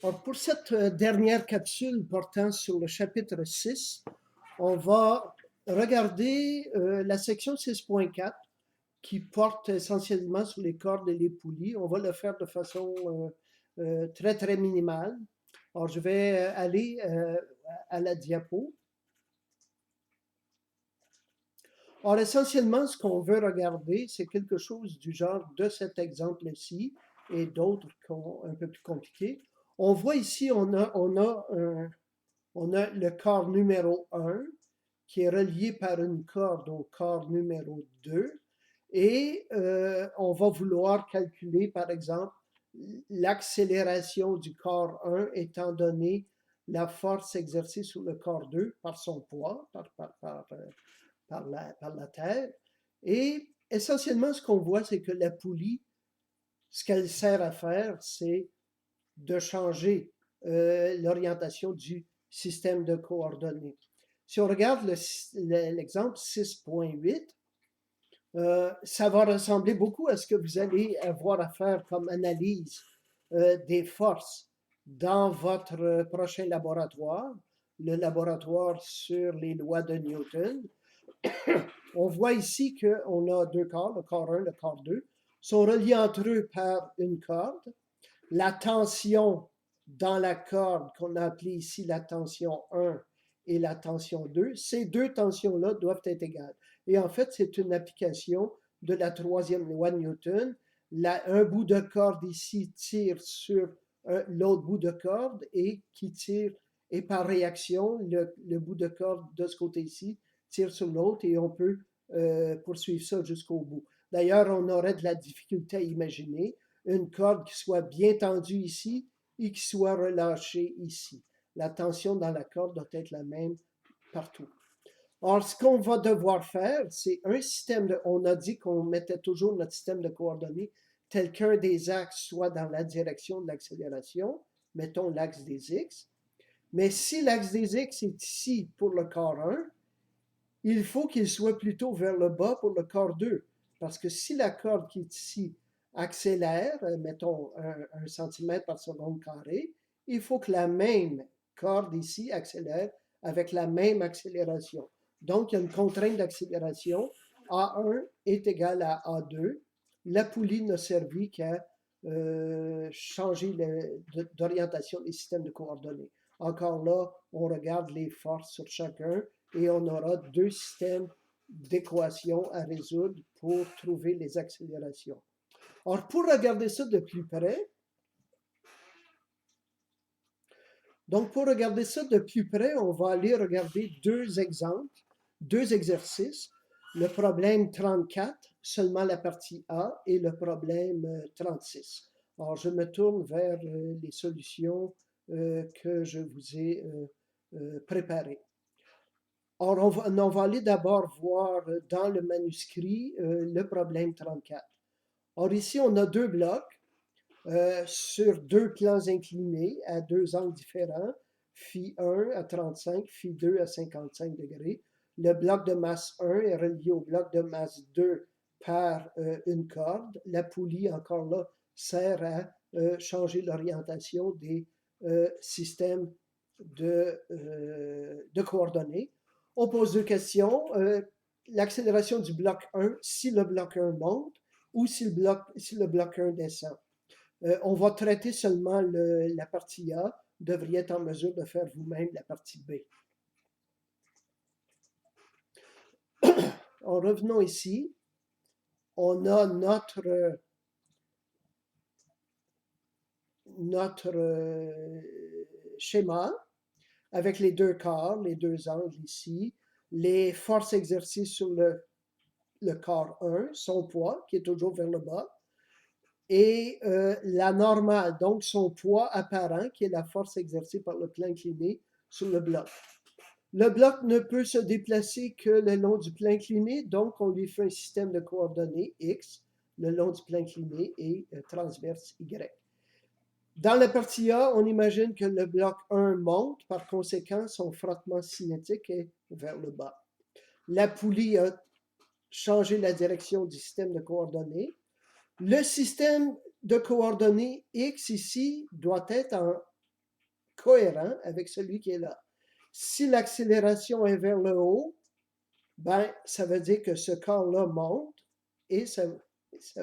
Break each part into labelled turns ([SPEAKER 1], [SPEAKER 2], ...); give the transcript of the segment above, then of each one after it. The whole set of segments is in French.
[SPEAKER 1] Alors, pour cette dernière capsule portant sur le chapitre 6, on va regarder la section 6.4 qui porte essentiellement sur les cordes et les poulies. On va le faire de façon très, très minimale. Alors, je vais aller à la diapo. Alors, essentiellement, ce qu'on veut regarder, c'est quelque chose du genre de cet exemple-ci et d'autres qui sont un peu plus compliqués. On voit ici, on a le corps numéro 1 qui est relié par une corde au corps numéro 2 et on va vouloir calculer, par exemple, l'accélération du corps 1 étant donné la force exercée sur le corps 2 par son poids, par la Terre. Et essentiellement, ce qu'on voit, c'est que la poulie, ce qu'elle sert à faire, c'est de changer l'orientation du système de coordonnées. Si on regarde l'exemple 6.8, ça va ressembler beaucoup à ce que vous allez avoir à faire comme analyse des forces dans votre prochain laboratoire, le laboratoire sur les lois de Newton. On voit ici qu'on a deux corps, le corps 1, le corps 2, sont reliés entre eux par une corde. La tension dans la corde qu'on a appelée ici la tension 1 et la tension 2, ces deux tensions-là doivent être égales. Et en fait, c'est une application de la troisième loi de Newton. Un bout de corde ici tire sur l'autre bout de corde et qui tire, et par réaction, le bout de corde de ce côté-ci tire sur l'autre et on peut poursuivre ça jusqu'au bout. D'ailleurs, on aurait de la difficulté à imaginer une corde qui soit bien tendue ici et qui soit relâchée ici. La tension dans la corde doit être la même partout. Or, ce qu'on va devoir faire, c'est un système on a dit qu'on mettait toujours notre système de coordonnées tel qu'un des axes soit dans la direction de l'accélération, mettons l'axe des X, mais si l'axe des X est ici pour le corps 1, il faut qu'il soit plutôt vers le bas pour le corps 2, parce que si la corde qui est ici accélère, mettons 1 cm par seconde carré, il faut que la même corde ici accélère avec la même accélération. Donc, il y a une contrainte d'accélération. A1 est égal à A2. La poulie n'a servi qu'à changer d'orientation des systèmes de coordonnées. Encore là, on regarde les forces sur chacun et on aura deux systèmes d'équations à résoudre pour trouver les accélérations. Alors, pour regarder ça de plus près, on va aller regarder deux exemples, deux exercices. Le problème 34, seulement la partie A, et le problème 36. Alors, je me tourne vers les solutions que je vous ai préparées. Alors, on va aller d'abord voir dans le manuscrit le problème 34. Or, ici, on a deux blocs sur deux plans inclinés à deux angles différents, phi1 à 35, phi2 à 55 degrés. Le bloc de masse 1 est relié au bloc de masse 2 par une corde. La poulie, encore là, sert à changer l'orientation des systèmes de coordonnées. On pose deux questions. L'accélération du bloc 1, si le bloc 1 monte, ou si le bloc 1 descend. On va traiter seulement la partie A. Vous devriez être en mesure de faire vous-même la partie B. En revenons ici. On a notre schéma avec les deux corps, les deux angles ici, les forces exercées sur le corps 1, son poids qui est toujours vers le bas, et la normale, donc son poids apparent, qui est la force exercée par le plan incliné sur le bloc. Le bloc ne peut se déplacer que le long du plan incliné, donc on lui fait un système de coordonnées X le long du plan incliné et transverse Y. Dans la partie A, on imagine que le bloc 1 monte, par conséquent, son frottement cinétique est vers le bas. La poulie a changé la direction du système de coordonnées. Le système de coordonnées X ici doit être cohérent avec celui qui est là. Si l'accélération est vers le haut, ben, ça veut dire que ce corps-là monte et ça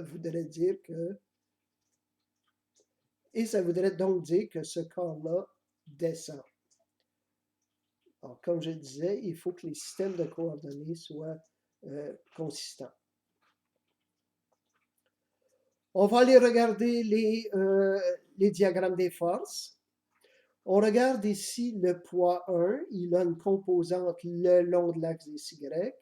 [SPEAKER 1] voudrait dire que, et ça voudrait donc dire que ce corps-là descend. Alors, comme je disais, il faut que les systèmes de coordonnées soient consistants. On va aller regarder les diagrammes des forces. On regarde ici le poids 1, il a une composante le long de l'axe des Y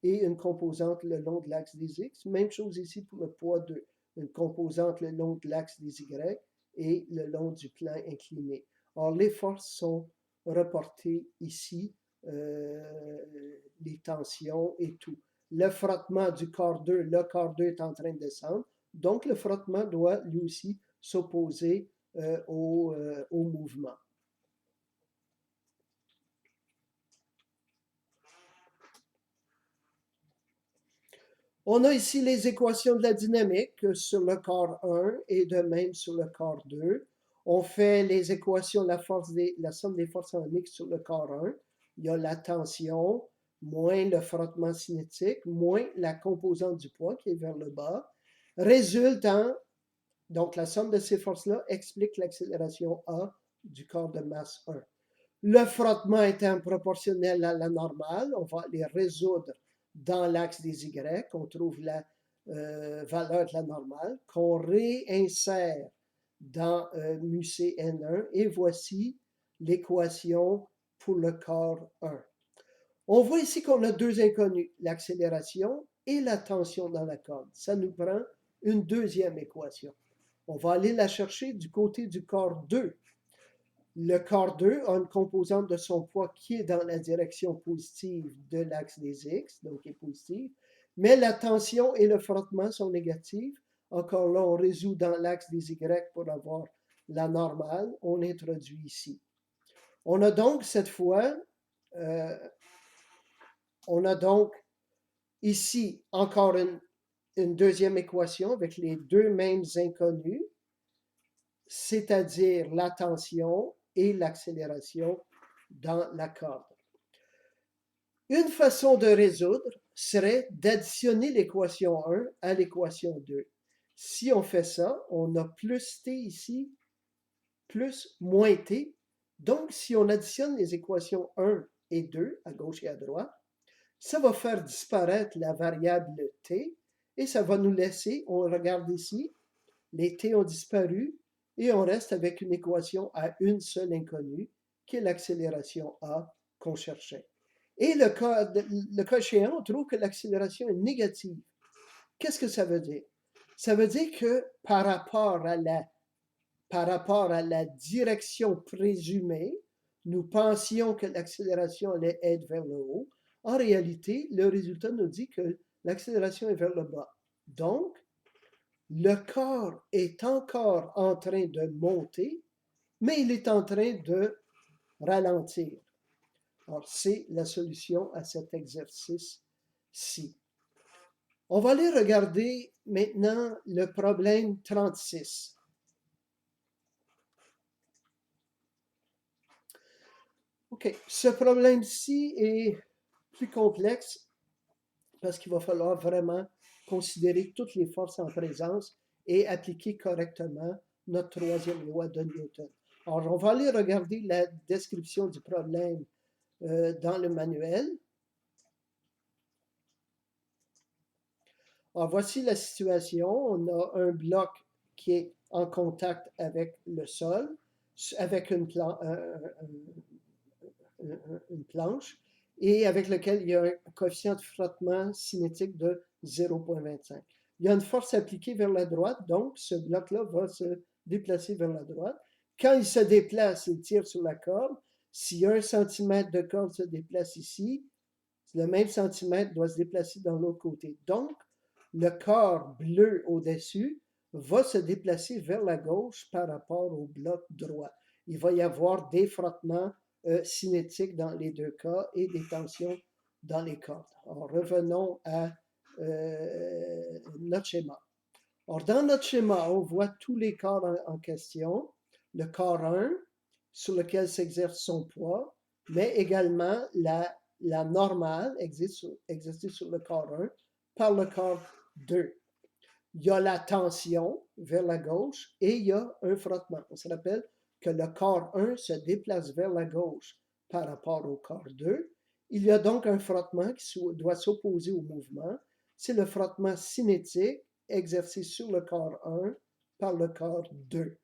[SPEAKER 1] et une composante le long de l'axe des X. Même chose ici pour le poids 2, une composante le long de l'axe des Y et le long du plan incliné. Or, les forces sont reportées ici, les tensions et tout. Le frottement du corps 2, le corps 2 est en train de descendre, donc le frottement doit lui aussi s'opposer au mouvement. On a ici les équations de la dynamique sur le corps 1 et de même sur le corps 2. On fait les équations de la somme des forces en X sur le corps 1. Il y a la tension, moins le frottement cinétique, moins la composante du poids qui est vers le bas, résultant, donc la somme de ces forces-là explique l'accélération A du corps de masse 1. Le frottement étant proportionnel à la normale, on va les résoudre dans l'axe des Y, on trouve la valeur de la normale, qu'on réinsère dans mu c n1, et voici l'équation pour le corps 1. On voit ici qu'on a deux inconnus, l'accélération et la tension dans la corde. Ça nous prend une deuxième équation. On va aller la chercher du côté du corps 2. Le corps 2 a une composante de son poids qui est dans la direction positive de l'axe des X, donc est positive, mais la tension et le frottement sont négatifs. Encore là, on résout dans l'axe des Y pour avoir la normale. On introduit ici. On a donc cette fois, on a donc ici encore une deuxième équation avec les deux mêmes inconnus, c'est-à-dire la tension et l'accélération dans la corde. Une façon de résoudre serait d'additionner l'équation 1 à l'équation 2. Si on fait ça, on a plus t ici, plus moins t. Donc, si on additionne les équations 1 et 2 à gauche et à droite, ça va faire disparaître la variable t et ça va nous laisser, on regarde ici, les t ont disparu et on reste avec une équation à une seule inconnue, qui est l'accélération A qu'on cherchait. Et le cas échéant, on trouve que l'accélération est négative. Qu'est-ce que ça veut dire? Ça veut dire que par rapport à la direction présumée, nous pensions que l'accélération allait être vers le haut. En réalité, le résultat nous dit que l'accélération est vers le bas. Donc, le corps est encore en train de monter, mais il est en train de ralentir. Alors, c'est la solution à cet exercice-ci. On va aller regarder maintenant le problème 36. OK, ce problème-ci est plus complexe parce qu'il va falloir vraiment considérer toutes les forces en présence et appliquer correctement notre troisième loi de Newton. Alors, on va aller regarder la description du problème dans le manuel. Alors, voici la situation. On a un bloc qui est en contact avec le sol, avec une planche, et avec lequel il y a un coefficient de frottement cinétique de 0,25. Il y a une force appliquée vers la droite, donc ce bloc-là va se déplacer vers la droite. Quand il se déplace, il tire sur la corde. Si 1 cm de corde se déplace ici, le même centimètre doit se déplacer dans l'autre côté. Donc, le corps bleu au-dessus va se déplacer vers la gauche par rapport au bloc droit. Il va y avoir des frottements cinétiques dans les deux cas et des tensions dans les cordes. Alors, revenons à notre schéma. Alors, dans notre schéma, on voit tous les corps en question. Le corps 1 sur lequel s'exerce son poids, mais également la normale exercée sur le corps 1 par le corps 2. Il y a la tension vers la gauche et il y a un frottement. On se rappelle que le corps 1 se déplace vers la gauche par rapport au corps 2. Il y a donc un frottement qui doit s'opposer au mouvement. C'est le frottement cinétique exercé sur le corps 1 par le corps 2.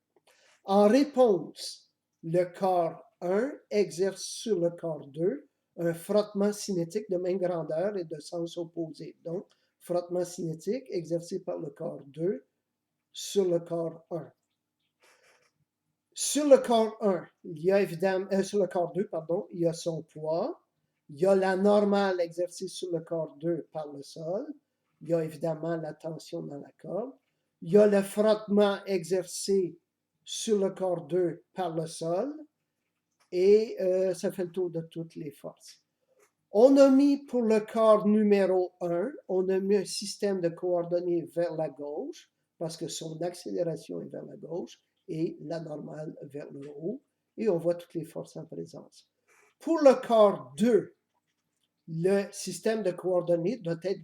[SPEAKER 1] En réponse, le corps 1 exerce sur le corps 2 un frottement cinétique de même grandeur et de sens opposé. Donc, frottement cinétique exercé par le corps 2 sur le corps 1. Sur le corps 1, il y a évidemment, sur le corps 2, pardon, il y a son poids. Il y a la normale exercée sur le corps 2 par le sol. Il y a évidemment la tension dans la corde. Il y a le frottement exercé sur le corps 2 par le sol. Et ça fait le tour de toutes les forces. On a mis pour le corps numéro 1, on a mis un système de coordonnées vers la gauche, parce que son accélération est vers la gauche et la normale vers le haut, et on voit toutes les forces en présence. Pour le corps 2, le système de coordonnées doit être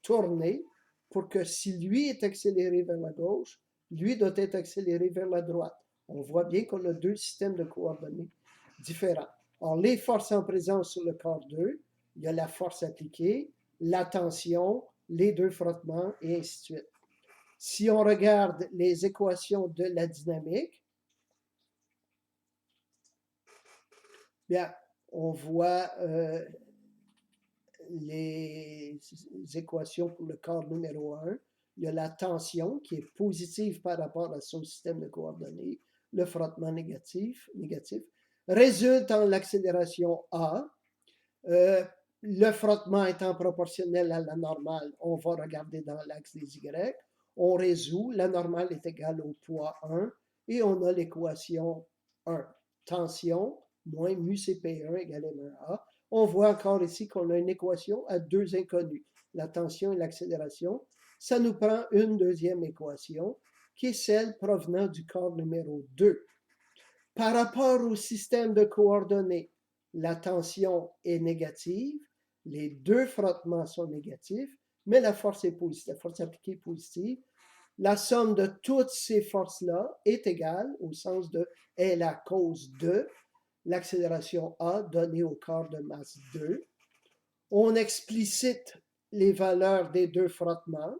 [SPEAKER 1] tourné pour que si lui est accéléré vers la gauche, lui doit être accéléré vers la droite. On voit bien qu'on a deux systèmes de coordonnées différents. Alors, les forces en présence sur le corps 2, il y a la force appliquée, la tension, les deux frottements, et ainsi de suite. Si on regarde les équations de la dynamique, bien, on voit les équations pour le corps numéro 1. Il y a la tension qui est positive par rapport à son système de coordonnées, le frottement négatif résulte en l'accélération A. Le frottement étant proportionnel à la normale, on va regarder dans l'axe des Y. On résout, la normale est égale au poids 1 et on a l'équation 1. Tension moins mu Cp1 égale m1A. On voit encore ici qu'on a une équation à deux inconnus, la tension et l'accélération. Ça nous prend une deuxième équation qui est celle provenant du corps numéro 2. Par rapport au système de coordonnées, la tension est négative, les deux frottements sont négatifs, mais la force est positive, la force appliquée est positive. La somme de toutes ces forces-là est égale au sens de est la cause de l'accélération A donnée au corps de masse 2. On explicite les valeurs des deux frottements.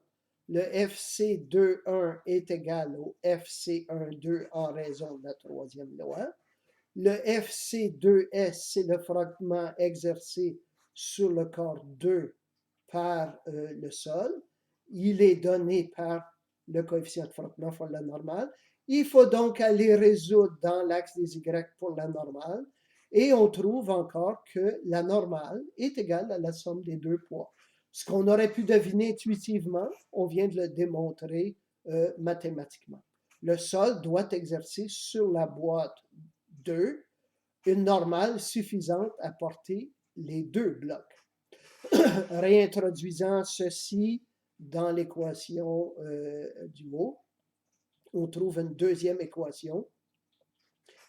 [SPEAKER 1] Le FC21 est égal au FC12 en raison de la troisième loi. Le FC2S, c'est le frottement exercé sur le corps 2 par le sol. Il est donné par le coefficient de frottement fois la normale. Il faut donc aller résoudre dans l'axe des Y pour la normale. Et on trouve encore que la normale est égale à la somme des deux poids. Ce qu'on aurait pu deviner intuitivement, on vient de le démontrer mathématiquement. Le sol doit exercer sur la boîte 2 une normale suffisante à porter les deux blocs. Réintroduisant ceci dans l'équation du haut, on trouve une deuxième équation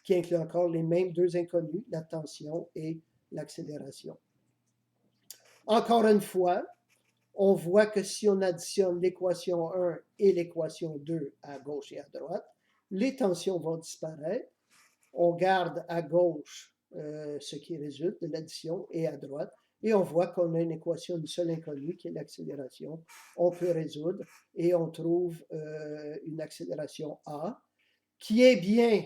[SPEAKER 1] qui inclut encore les mêmes deux inconnus, la tension et l'accélération. Encore une fois, on voit que si on additionne l'équation 1 et l'équation 2 à gauche et à droite, les tensions vont disparaître. On garde à gauche ce qui résulte de l'addition et à droite, et on voit qu'on a une équation d'une seule inconnue qui est l'accélération. On peut résoudre et on trouve une accélération A qui est bien,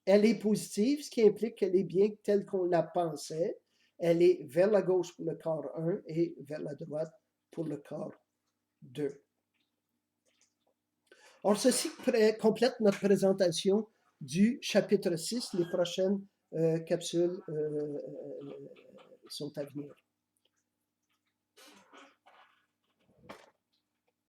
[SPEAKER 1] elle est positive, ce qui implique qu'elle est bien telle qu'on la pensait. Elle est vers la gauche pour le corps 1 et vers la droite pour le corps 2. Alors, ceci complète notre présentation du chapitre 6. Les prochaines capsules sont à venir.